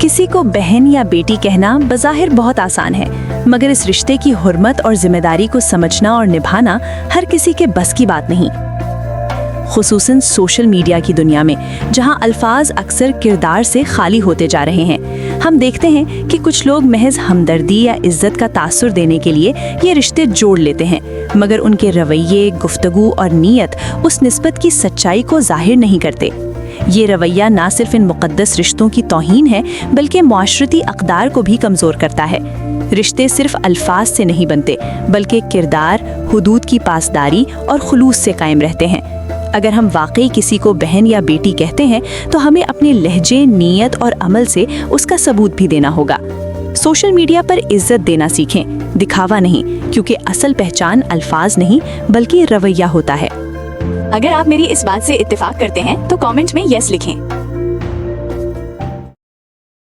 किसी को बहन या बेटी कहना बज़ाहिर बहुत आसान है, मगर इस रिश्ते की हुर्मत और जिम्मेदारी को समझना और निभाना हर किसी के बस की बात नहीं। खुसूसन सोशल मीडिया की दुनिया में, जहां अल्फाज अक्सर किरदार से खाली होते जा रहे हैं, हम देखते हैं कि कुछ लोग महज हमदर्दी या इज्जत का तासुर देने के लिए ये रिश्ते जोड़ लेते हैं, मगर उनके रवैये, गुफ्तगू और नीयत उस निस्बत की सच्चाई को जाहिर नहीं करते। ये रवैया ना सिर्फ इन मुक़द्दस रिश्तों की तौहीन है, बल्कि मुआशरती अक़दार को भी कमज़ोर करता है। रिश्ते सिर्फ अल्फाज से नहीं बनते, बल्कि किरदार, हुदूद की पासदारी और खुलूस से कायम रहते हैं। अगर हम वाकई किसी को बहन या बेटी कहते हैं, तो हमें अपने लहजे, नीयत और अमल से उसका सबूत भी देना होगा। सोशल मीडिया पर इज्जत देना सीखें, दिखावा नहीं, क्योंकि असल पहचान अल्फाज नहीं बल्कि रवैया होता है। अगर आप मेरी इस बात से इत्तेफाक करते हैं तो कमेंट में यस लिखें।